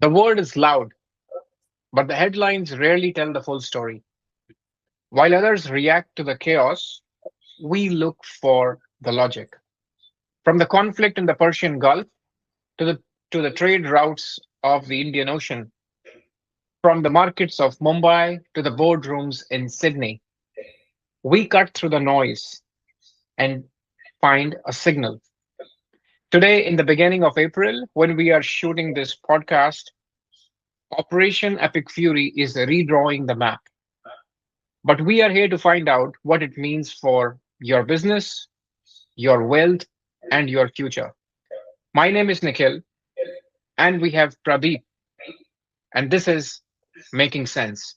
The word is loud, but the headlines rarely tell the full story. While others react to the chaos, we look for the logic. From the conflict in the Persian Gulf to the trade routes of the Indian Ocean, from the markets of Mumbai to the boardrooms in Sydney, we cut through the noise and find a signal. Today, in the beginning of April, when we are shooting this podcast, Operation Epic Fury is redrawing the map. But we are here to find out what it means for your business, your wealth, and your future. My name is Nikhil, and we have Pradeep, and this is Making Sense.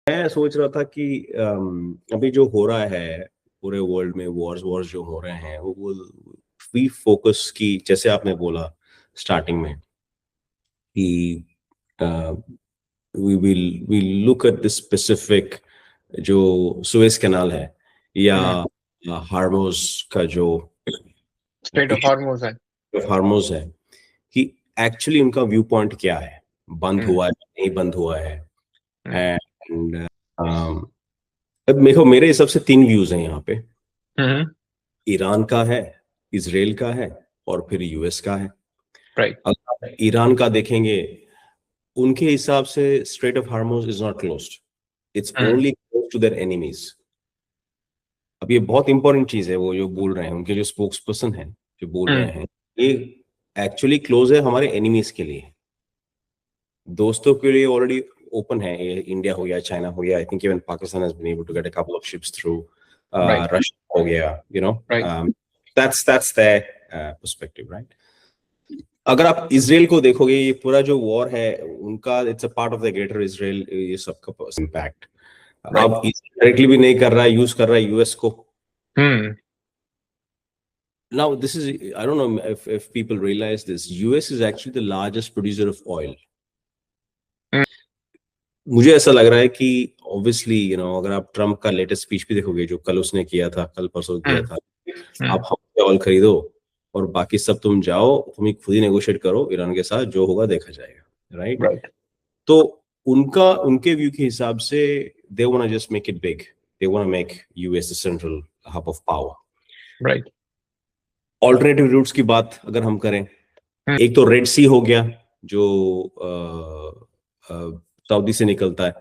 मैं सोच रहा था कि अभी जो हो रहा है पूरे वर्ल्ड में वॉर्स वॉर्स जो हो रहे हैं वो वी फोकस की जैसे आपने बोला स्टार्टिंग में कि we look at this specific जो सुएज कैनाल है या हार्मोज का जो स्ट्रेट ऑफ हॉर्मोज है हार्मोज है कि एक्चुअली उनका व्यू पॉइंट क्या है, बंद हुआ है नहीं बंद हुआ है. एंड मेरे हिसाब से 3 व्यूज हैं यहाँ पे. ईरान का है, इजराइल का है और फिर यूएस का है. राइट. अगर ईरान का देखेंगे उनके हिसाब से strait of Hormuz is not closed, it's only close to their enemies. अब ये बहुत इंपॉर्टेंट चीज है, वो जो बोल रहे हैं उनके जो स्पोक्स पर्सन है जो बोल रहे हैं ये एक्चुअली क्लोज है हमारे एनिमीज के लिए. दोस्तों के लिए ऑलरेडी ओपन है, इंडिया हो गया, चाइना हो गया, I think even Pakistan has been able to get a couple of ships through, Russia हो गया, you know, that's their perspective, right. अगर आप इजराइल को देखोगे, ये पूरा जो वॉर है उनका it's a part of the greater Israel, ये सबका इम्पैक्ट. अब डायरेक्टली भी नहीं कर रहा है, यूज कर रहा है यूएस को. Now this is, I don't know if people realize this, US is actually the largest producer of oil. मुझे ऐसा लग रहा है कि obviously you know, अगर आप ट्रम्प का लेटेस्ट स्पीच भी देखोगे जो कल उसने किया था, कल परसों किया था, आप हमसे ऑयल खरीदो और बाकी सब तुम जाओ, तुम खुद ही नेगोशिएट करो ईरान के साथ, जो होगा देखा जाएगा, राइट. तो उनके व्यू के हिसाब से they want to just make it big, they want to make US the central hub of power, right. Alternative routes की बात अगर हम करें, एक तो रेड सी हो गया जो सऊदी से निकलता है,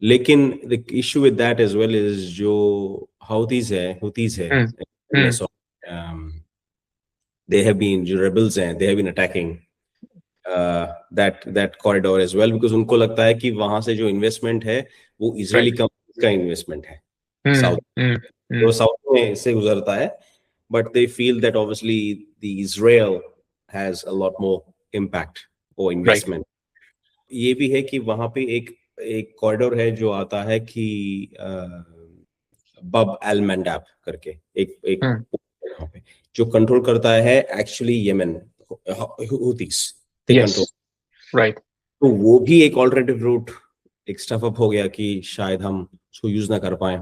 लेकिन the issue with that as well is जो हुतीज है they have been, जो rebels हैं, they have been attacking that corridor as well, because उनको लगता है कि वहां से जो इन्वेस्टमेंट है वो इजरायली कंपनी का इन्वेस्टमेंट है, साउथ में से गुजरता है. But they feel that obviously the Israel has a lot more impact or investment. ये भी है कि वहां पे एक कॉरिडोर है जो आता है कि बब अल मंडाब करके एक वहां पे जो कंट्रोल करता है actually Yemen Houthis, they control. Right. तो वो भी एक ऑल्टरनेटिव रूट, एक स्टफ अप हो गया कि शायद हम उसको यूज ना कर पाए.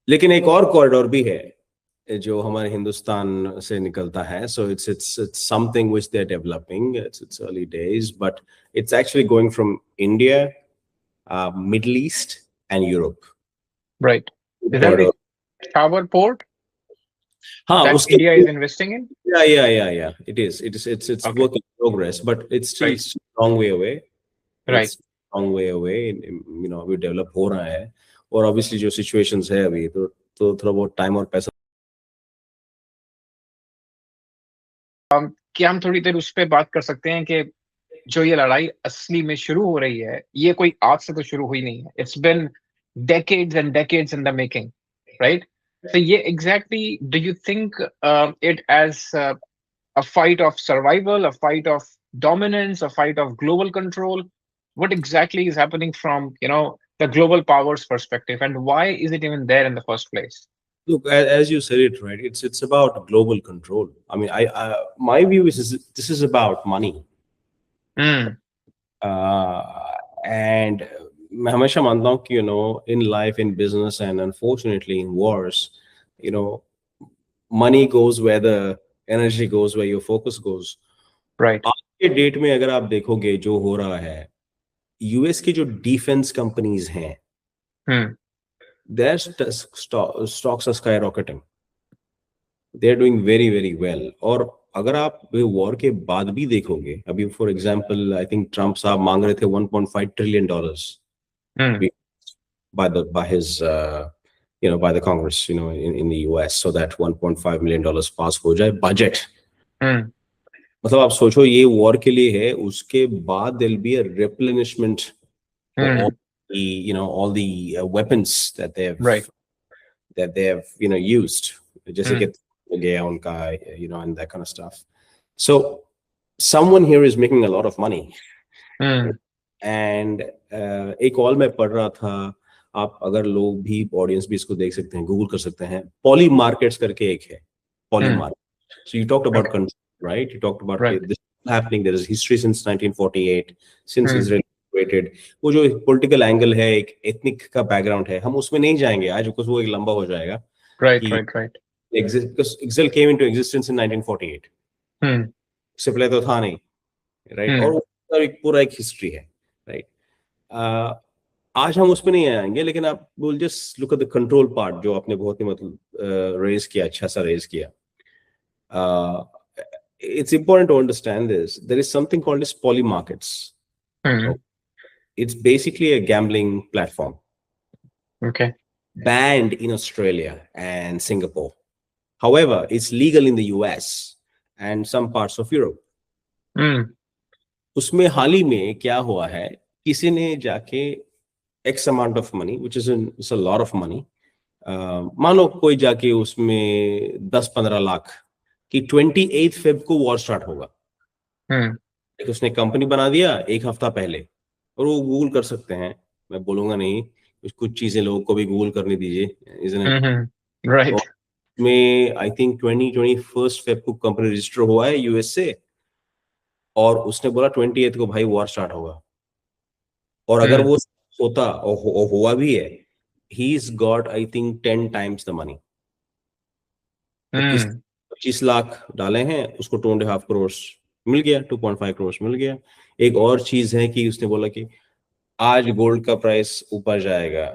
लेकिन एक और कॉरिडोर भी है जो हमारे हिंदुस्तान से निकलता है. So it's something which they are developing. It's early days, but it's actually going from India, Middle East and Europe. Right. Is that the Peshawar port? हाँ, that उसके India is investing in? Yeah. It's okay. Work in progress, but it's still a long way away. Right. It's a long way away. You know, अभी develop हो रहा है और obviously जो situations है अभी तो थोड़ा बहुत टाइम और पैसा. क्या हम थोड़ी देर उस पर बात कर सकते हैं कि जो ये लड़ाई असली में शुरू हो रही है, ये कोई आज से तो शुरू हुई नहीं है. It's been decades and decades in the making, right? So yeah, exactly. Do you think it as a fight of survival, a fight of dominance, a fight of global control? What exactly is happening from, the global powers perspective, and why is it even there in the first place? Look, as you said it, right? It's about global control. I mean, my view is this is about money. And मैं हमेशा मानता हूँ कि in life, in business, and unfortunately in wars, money goes where the energy goes, where your focus goes. Right. आज के date में अगर आप देखोगे जो हो रहा है, यूएस की जो डिफेंस कंपनीज हैं, their stocks are skyrocketing. They are doing very very well. और अगर आप वॉर के बाद भी देखोगे, अभी for example I think Trump साहब मांग रहे थे 1.5 trillion dollars by his by the Congress in the US, so that 1.5 million dollars पास हो जाए बजट. मतलब आप सोचो ये वॉर के लिए है, उसके बाद there'll be a replenishment for all the weapons that they have used, जैसे कि हो गया उनका and that kind of stuff. So someone here is making a lot of money. And एक और मैं पढ़ रहा था, आप अगर लोग भी ऑडियंस भी इसको देख सकते हैं, गूगल कर सकते हैं, पॉली मार्केट्स करके एक है, poly market. So you talked about control, right? You talked about this happening. There is history since 1948, since Israel created. वो जो political angle है, एक ethnic का background है, हम उसमें नहीं जाएंगे आज, because वो एक लंबा हो जाएगा. Right. Because Israel came into existence in 1948. उससे पहले तो था नहीं, right? और वो एक पूरा एक हिस्ट्री है, right? आज हम उसमें नहीं आएंगे, लेकिन आप will just look at the control part, जो आपने बहुत ही मतलब रेज किया, अच्छा सा रेज किया. It's important to understand this. There is something called as poly markets. It's basically a gambling platform. Okay. Banned in Australia and Singapore. However, it's legal in the US and some parts of Europe. उसमें हाल ही में क्या हुआ है, किसी ने जाके X amount of money, which is a lot of money, मान लो कोई जाके उसमें 10-15 लाख कि 28 फेब को वॉर स्टार्ट होगा, उसने कंपनी बना दिया एक हफ्ता पहले, और वो गूगल कर सकते हैं, मैं बोलूंगा नहीं, कुछ चीजें लोगों को भी गूगल करने दीजिए, isn't it? Right. में आई थिंक 21 फेब को कंपनी रजिस्टर हुआ है यूएस से, और उसने बोला 28 को भाई वॉर स्टार्ट होगा. और अगर वो होता और हुआ भी है, he's got I think 10 times the money. 25 lakh डाले हैं, उसको 2.5 करोड़ मिल गया, 2.5 करोड़ मिल गया. एक और चीज है कि उसने बोला कि आज गोल्ड का प्राइस ऊपर जाएगा,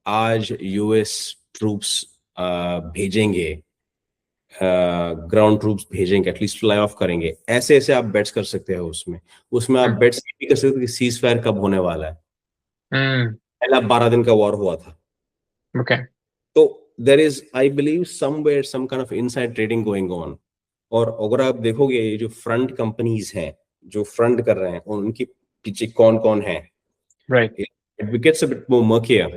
आज यूएस ट्रूप्स भेजेंगे, ग्राउंड ट्रूप्स भेजेंगे, एटलीस्ट फ्लाई ऑफ करेंगे. ऐसे ऐसे आप बेट्स कर सकते हो उसमें आप बेट्स भी कर सकते हो कि सीज फायर कब होने वाला है. पहला 12 दिन का वॉर हुआ था. Okay. तो there is, I believe, somewhere some kind of inside trading going on. और अगर आप देखोगे ये जो फ्रंट कंपनीज हैं जो फ्रंट कर रहे हैं, उनकी पीछे कौन कौन है, right, it gets a bit more murkier.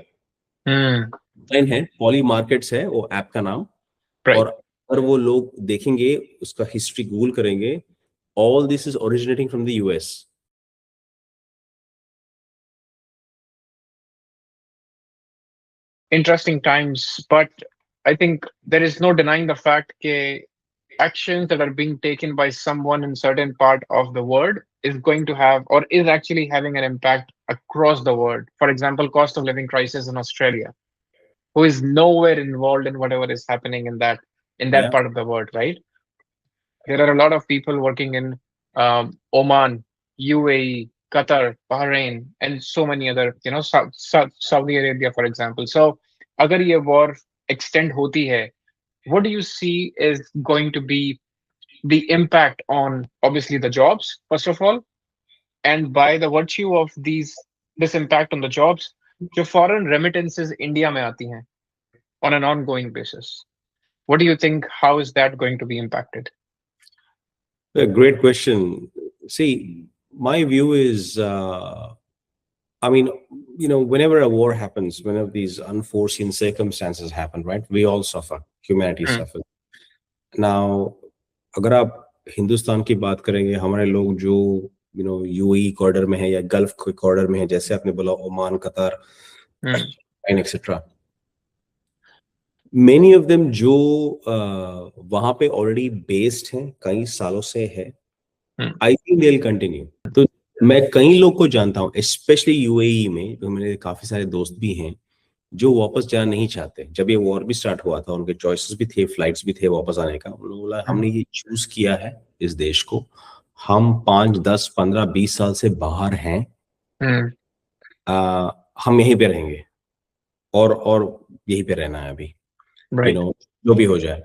है पॉली मार्केट्स है वो ऐप का नाम, right. और अगर वो लोग देखेंगे, उसका हिस्ट्री गूगल करेंगे, all this is originating from the US. Interesting times, but I think there is no denying the fact that actions that are being taken by someone in certain part of the world is going to have, or is actually having, an impact across the world. For example, cost of living crisis in Australia, who is nowhere involved in whatever is happening in that part of the world, right? There are a lot of people working in Oman, UAE, Qatar, Bahrain, and so many other, Saudi Arabia, for example. So, agar ye war extend hoti hai, what do you see is going to be the impact on, obviously, the jobs, first of all, and by the virtue of this impact on the jobs, jo foreign remittances India mein aati hain on an ongoing basis. What do you think? How is that going to be impacted? A great question. See, my view is, I mean, whenever a war happens, whenever these unforeseen circumstances happen, right, we all suffer. Humanity suffers. Now, अगर आप हिंदुस्तान की बात करेंगे, हमारे लोग जो UAE corridor में है या गल्फ कॉरिडोर में है, जैसे आपने बोला Oman, Qatar, etcetera, many of them जो वहां पे ऑलरेडी बेस्ड हैं, कई सालों से है, I think they will continue. तो मैं कई लोग को जानता हूं, स्पेशली यूएई में, तो मेरे काफी सारे दोस्त भी हैं जो वापस जाना नहीं चाहते, जब ये वॉर भी स्टार्ट हुआ था उनके चॉइसेस भी थे, फ्लाइट्स भी थे वापस आने का, उन्होंने बोला हमने ये चूज किया है इस देश को, हम 5, 10, 15, 20 साल से बाहर हैं, हम यहीं पे रहेंगे और यहीं पे रहना है अभी, राइट जो भी हो जाए।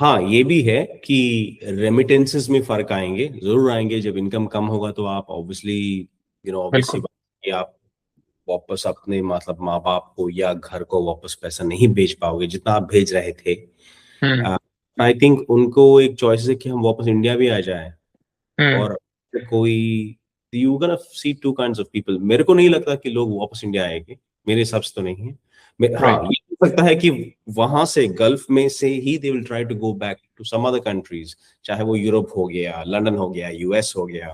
हाँ, ये भी है कि रेमिटेंसेस में फर्क आएंगे, जरूर आएंगे। जब इनकम कम होगा तो आप ऑब्वियसली ऑब्वियसली बिल्कुल बात कि आप वापस अपने मतलब माँ बाप को या घर को वापस पैसा नहीं भेज पाओगे जितना आप भेज रहे थे। आई थिंक उनको एक चॉइस है कि हम वापस इंडिया भी आ जाए, और कोई you gonna see two kinds of people. मेरे को नहीं लगता कि लोग वापस इंडिया आएंगे, मेरे हिसाब से तो नहीं है। हाँ, ये हो सकता है कि वहां से गल्फ में से he they will try to go back to some other countries, चाहे वो यूरोप हो गया, लंदन हो गया, यूएस हो गया,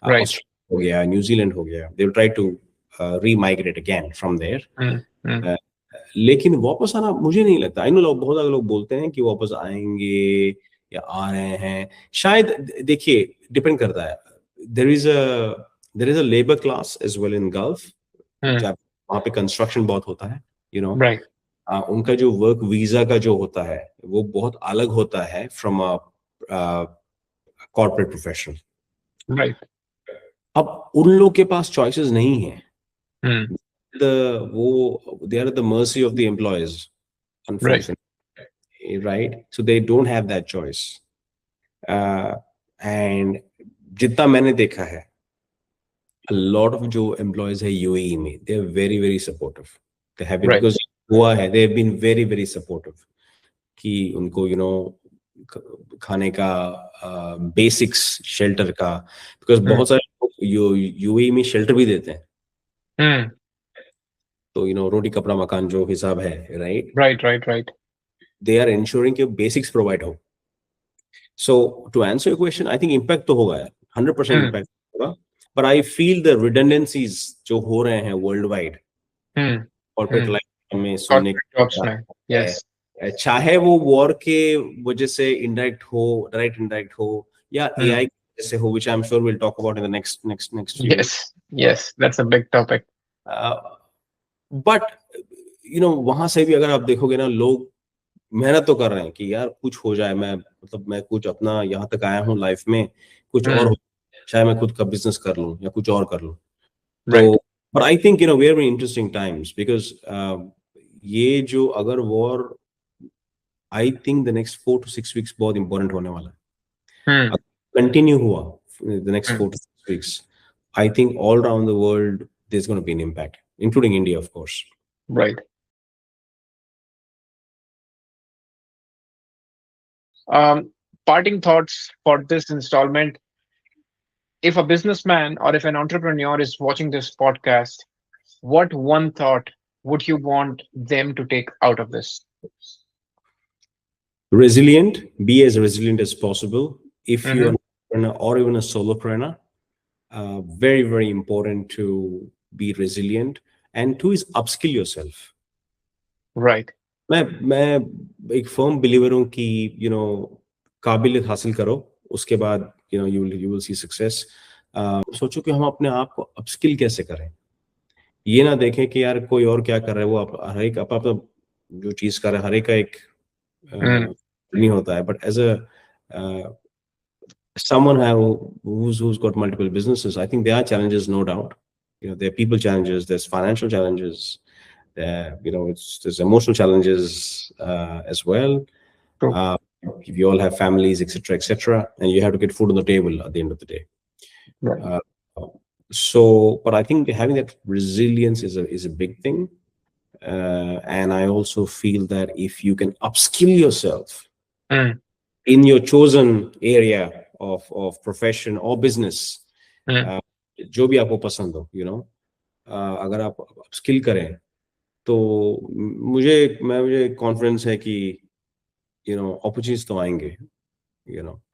ऑस्ट्रेलिया हो गया, न्यूजीलैंड हो गया, they will try to remigrate again from there. लेकिन वापस आना मुझे नहीं लगता। आई नो लोग, बहुत सारे लोग बोलते हैं कि वापस आएंगे या आ रहे हैं, शायद। देखिए, डिपेंड करता है। There is a labour class as well in Gulf, जब वहाँ पे कंस्ट्रक्शन बहुत होता है, उनका जो वर्क वीजा का जो होता है वो बहुत अलग होता है from a corporate professional. Right अब उन लोग के पास चॉइसेस नहीं है, they are at the mercy of the employers, unfortunately, right? So they don't have that choice. And जितना मैंने देखा है, a lot of जो employees है UAE में, they are very very supportive. They have been, because हुआ है, they have been very very supportive कि उनको खाने का, बेसिक्स, शेल्टर का, बिकॉज बहुत सारे यूएई में शेल्टर भी देते हैं, तो रोटी कपड़ा मकान जो हिसाब है, राइट, दे आर इंश्योरिंग कि बेसिक्स प्रोवाइड हो। So to answer your question, I think impact तो होगा यार, 100% इम्पैक्ट होगा, पर आई फील द रिडंडेंसीज जो हो रहे हैं वर्ल्ड वाइड कॉर्पोरेट लाइफ में सुनने चाहे वो वॉर के वजह से इनडायरेक्ट हो, डायरेक्ट इनडायरेक्ट हो, या एआई जैसे हो, which I'm sure we'll talk about in the next few minutes. Yes, that's a big topic. But वहां से भी अगर आप देखोगे ना, लोग मेहनत तो कर रहे हैं कि यार कुछ हो जाए, मैं कुछ अपना यहाँ तक आया हूँ लाइफ में, कुछ और हो, चाहे मैं खुद का बिजनेस कर लूँ या कुछ और कर लूँ। तो but I think we are in interesting times because ये जो अगर war, I think the next 4 to 6 weeks बहुत important होने वाला है। कंटिन्यू हुआ the next 4 to 6 weeks, I think all around the world there's going to be an impact, including India, of course. Right. Parting thoughts for this installment. If a businessman or if an entrepreneur is watching this podcast, what one thought would you want them to take out of this? Resilient. Be as resilient as possible. If you're an entrepreneur or even a solopreneur, very, very important to be resilient. And two is upskill yourself. Right. मैं एक firm believer हूँ कि काबिलियत हासिल करो, उसके बाद you will see success. सोचो कि हम अपने आप को अपस्किल कैसे करें, ये ना देखें कि यार कोई और क्या कर रहा है, वो हर एक आप जो चीज कर रहा है, हर एक का एक नहीं होता है, but as a someone who's got multiple businesses, I think there are challenges, no doubt. There are people challenges, there's financial challenges, there's emotional challenges as well. We all have families, etc., and you have to get food on the table at the end of the day. Right. But I think having that resilience is a big thing, and I also feel that if you can upskill yourself in your chosen area of profession or business, जो भी आपको पसंद हो, अगर आप skill करें तो मुझे कॉन्फिडेंस है कि opportunities तो आएंगे.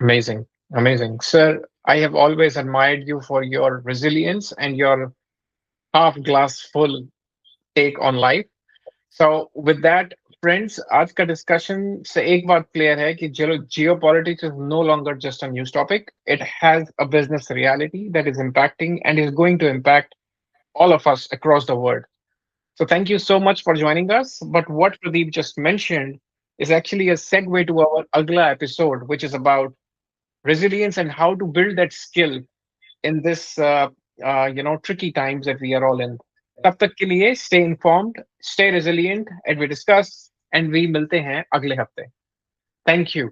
Amazing, sir. I have always admired you for your resilience and your half glass full take on life. So with that, friends, आज का discussion से एक बात clear है कि geopolitics is no longer just a news topic. It has a business reality that is impacting and is going to impact all of us across the world. So thank you so much for joining us. But what Pradeep just mentioned is actually a segue to our Agla episode, which is about resilience and how to build that skill in this tricky times that we are all in. तब तक के लिए stay informed, stay resilient, and we discuss and we मिलते हैं अगले हफ्ते. Thank you.